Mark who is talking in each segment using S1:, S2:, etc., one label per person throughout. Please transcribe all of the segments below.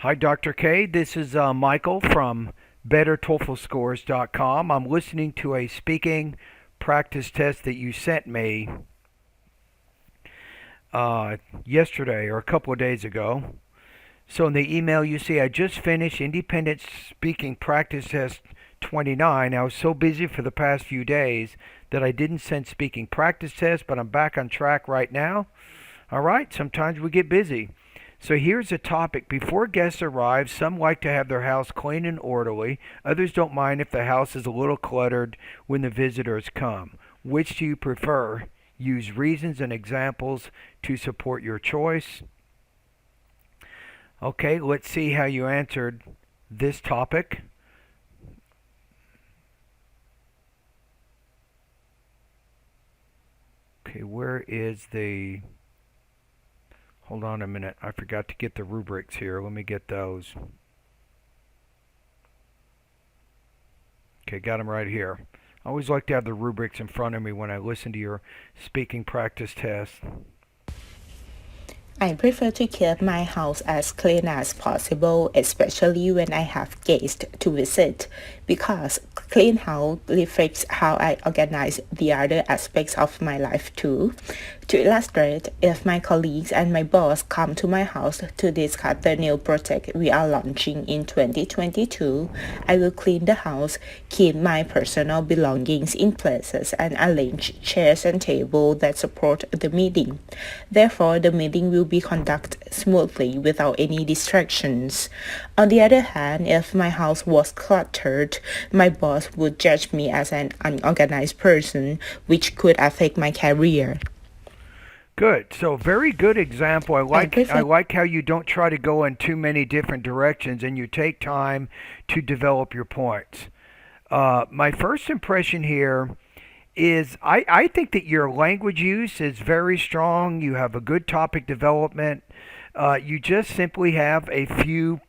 S1: Hi, Dr. K. This is Michael from BetterTOEFLScores.com. I'm listening to a speaking practice test that you sent me yesterday or a couple of days ago. So in the email you see I just finished Independent Speaking Practice Test 29. I was so busy for the past few days that I didn't send speaking practice tests, but I'm back on track right now. All right, sometimes we get busy. So here's a topic. Before guests arrive, some like to have their house clean and orderly. Others don't mind if the house is a little cluttered when the visitors come. Which do you prefer? Use reasons and examples to support your choice. Okay, let's see how you answered this topic. Okay, where is the... Hold on a minute. I forgot to get the rubrics here. Let me get those. Okay, got them right here. I always like to have the rubrics in front of me when I listen to your speaking practice test.
S2: I prefer to keep my house as clean as possible, especially when I have guests to visit, because clean house reflects how I organize the other aspects of my life too. To illustrate, if my colleagues and my boss come to my house to discuss the new project we are launching in 2022, I will clean the house, keep my personal belongings in places, and arrange chairs and tables that support the meeting. Therefore, the meeting will be conducted smoothly without any distractions. On the other hand, if my house was cluttered, my boss would judge me as an unorganized person, which could affect my career.
S1: Good. So very good example. I
S2: I
S1: like I
S2: prefer
S1: like how you don't try to go in too many different directions and you take time to develop your points. My first impression here is I think that your language use is very strong. You have a good topic development. You just simply have a few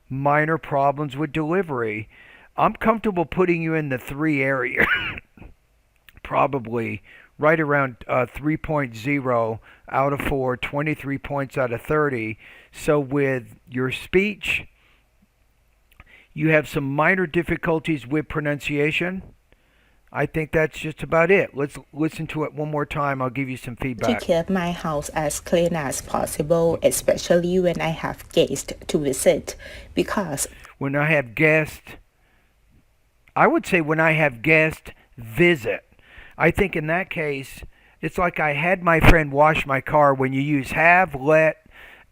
S1: minor problems with delivery. I'm comfortable putting you in the three area, probably right around 3.0 out of 4, 23 points out of 30. So with your speech, you have some minor difficulties with pronunciation. I think that's just about it. Let's listen to it one more time. I'll give you some
S2: to
S1: feedback.
S2: keep my house as clean as possible, especially when I have guests to visit, because
S1: When I have guests, I would say when I have guests visit. I think in that case, it's like I had my friend wash my car. When you use have, let,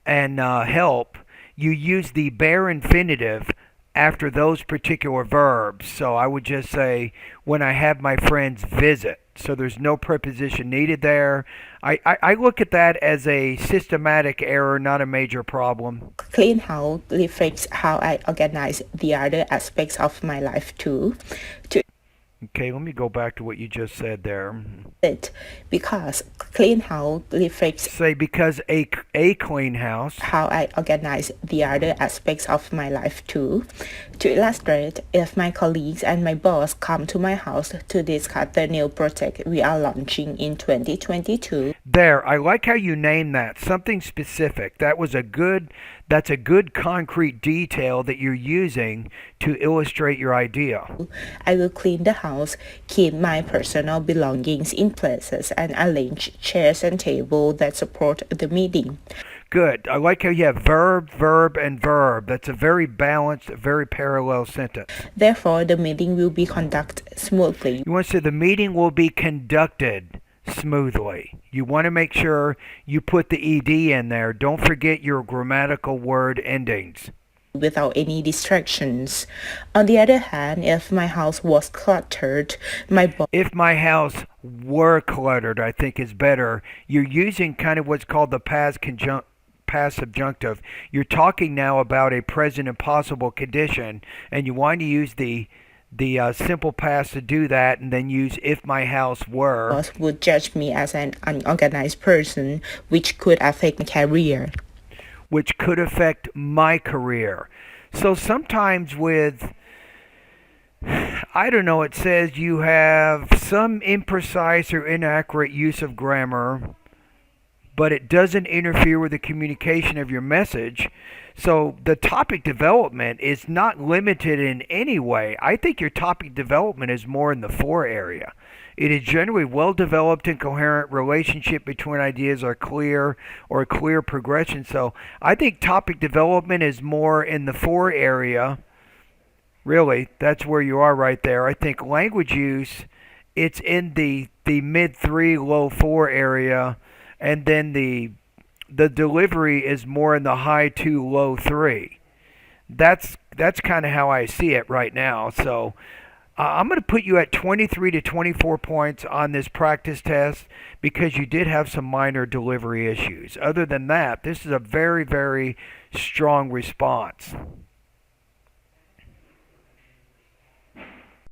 S1: and help, you use the bare infinitive after those particular verbs. So I would just say when I have my friends visit. So there's no preposition needed there. I look at that as a systematic error, not a major problem.
S2: clean house reflects how I organize the other aspects of my life too. To
S1: Okay, let me go back to what you just said there.
S2: it, because clean house reflects
S1: Say because a clean house.
S2: how I organize the other aspects of my life too. To illustrate, if my colleagues and my boss come to my house to discuss the new project we are launching in 2022,
S1: There, I like how you name that. Something specific. That's a good concrete detail that you're using to illustrate your idea.
S2: I will clean the house, keep my personal belongings in places, and arrange chairs and tables that support the meeting.
S1: Good. I like how you have verb, verb, and verb. That's a very balanced, very parallel sentence.
S2: Therefore, the meeting will be conducted smoothly
S1: You want to say the meeting will be conducted smoothly. You want to make sure you put the ed in there. Don't forget your grammatical word endings.
S2: without any distractions. On the other hand, if my house was cluttered, my boss
S1: If my house were cluttered, I think is better. You're using kind of what's called the past subjunctive. You're talking now about a present and possible condition, and you want to use the simple past to do that, and then use if my house were,
S2: would judge me as an unorganized person, which could affect my career.
S1: which could affect my career. So sometimes with, I don't know, it says you have some imprecise or inaccurate use of grammar. but it doesn't interfere with the communication of your message. So the topic development is not limited in any way. I think your topic development is more in the 4 area. It is generally well developed and coherent relationship between ideas are clear or clear progression. So I think topic development is more in the 4 area. Really, that's where you are right there. I think language use, it's in the mid 3, low 4 area, and then the delivery is more in the high 2, low 3. That's kind of how I see it right now. So I'm going to put you at 23 to 24 points on this practice test because you did have some minor delivery issues. Other than that, this is a very, very strong response.